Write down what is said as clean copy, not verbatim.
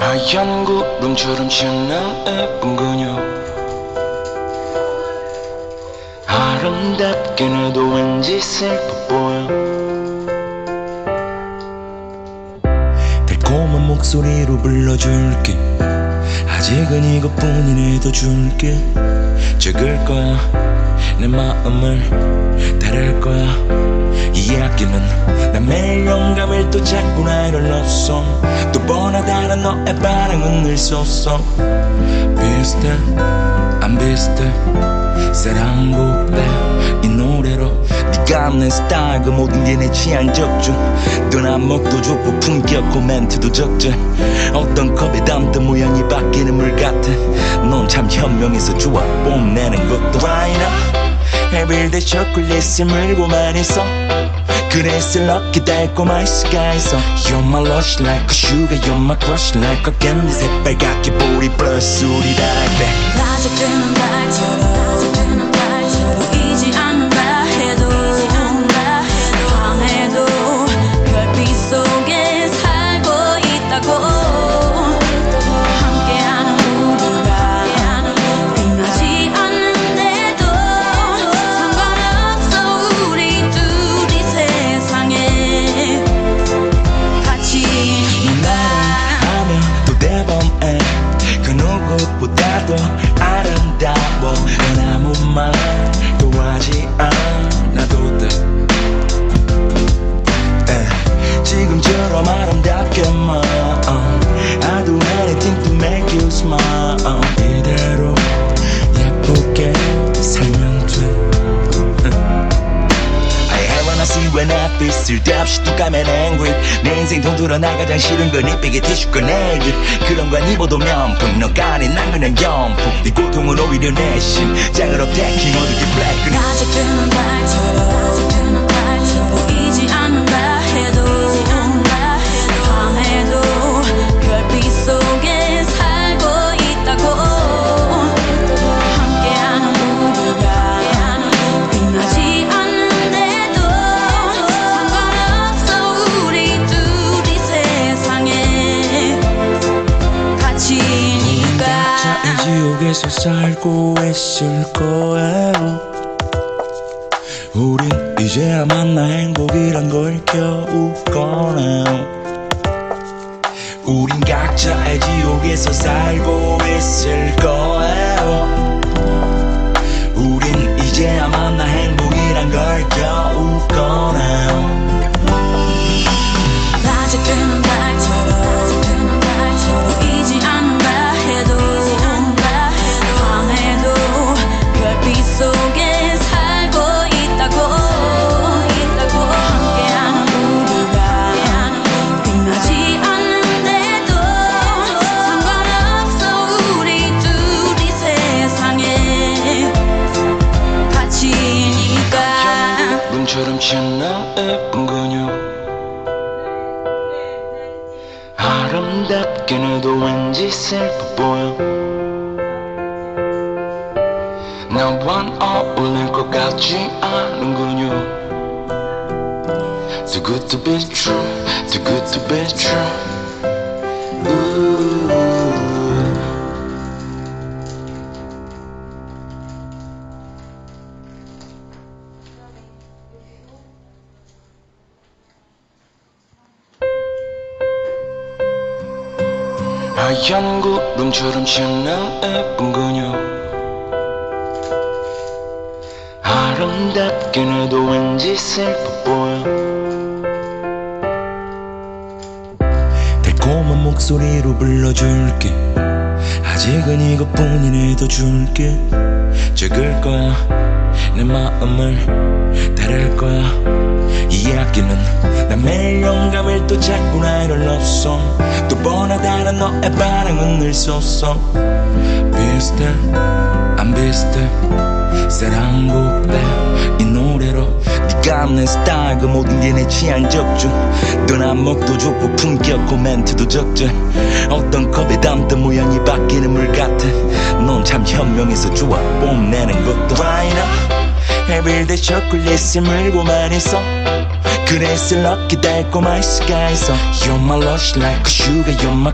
하얀 구름처럼 씻는 예쁜 그녀 아름답긴 해도 왠지 슬퍼 보여 달콤한 목소리로 불러줄게 아직은 이것뿐이라도 줄게 적을 거야 내 마음을 다룰 거야 이야기는 난 매일 영감을 또 찾고 나를 넣었어 또 번하다는 너의 반응은 늘 쏘쏘 비슷해 안 비슷해 사랑고백 이 노래로 네가 내 스타일 그 모든 게 내 취향 적중 또 안목도 좋고 품격고 멘트도 적절 어떤 컵에 담던 모양이 바뀌는 물 같아 넌 참 현명해서 좋아 뽐내는 것도 right up everyday 초콜릿을 물고만 있어 그래서 럭키 달콤할 수가 있어 You're my lush like a sugar You're my crush like a candy 새빨갛게 보리 플러스 우리 달배 가족들은 발처럼 보이지 않는다 해도 밤에도 별빛 속에 살고 있다고 함께하는 우리가 빛나지 않는데도 상관없어 우리 둘이 세상에 같이 있다 하면 또 대범해 그 누구보다도 아름다워 난 아무 말도 하지 않아도 돼 지금처럼 아름답게만 I do anything to make you smile 이대로 예쁘게 살면 돼 I have when I see when I feel 쓸데없이 뚝 까면 angry 내 인생 통틀어 나 가장 싫은 건 이쁘게 티슈과 네일 그런 건 입어도 명품 너가 아닌 난 그냥 영품 네 고통은 오히려 내 심장을 어택킹 어둡게 black 가족들은 발처럼 보이지 않는다 해도 밤에도 별빛 속에 살고 있다고 함께하는 우리가 빛나지 않는데도 상관없어 우리 둘이 세상에 같이니까 각자 이 지옥에서 살고 있을 거예요 우린 이제야 만나 행복이란 걸 겨우 꺼내요 우린 각자의 지옥에서 살고 있을 거예요 우린 이제야 만나 행복이란 걸 겨우 꺼내요 가족들은 발처럼 보이지 않는다 해도 밤에도 별빛 속에 살고 있다고 함께하는 우리가 빛나지 않는데도 상관없어 우리 둘이 세상에 같이니까 눈처럼 씻는 예쁜 그녀 아름답긴 해도 왠지 슬퍼 보여 나와 어울릴 것 같지 않은 그녀 Too good to be true Too good to be true Ooh. 하얀 구름처럼 씻는 예쁜 그녀 아름답긴 해도 왠지 슬퍼 보여 달콤한 목소리로 불러줄게 아직은 이것뿐이라도 줄게 적을 거야 내 마음을 다룰 거야 이야기는 난 매일 영감을 또 찾고 나를 넣었어 또 번하다는 너의 반응은 늘 쏘쏘 비슷해 안 비슷해 사랑고백 이 노래로 네가 내 스타일 그 모든 게 내 취향 적중 또 안목도 좋고 품격고 멘트도 적절 어떤 컵에 담던 모양이 바뀌는 물 같아 넌 참 현명해서 좋아 뽐내는 것도 right up everyday 초콜릿을 물고만 있어 그래서 럭키 달콤할 수가 있어 You're my lush like a sugar You're my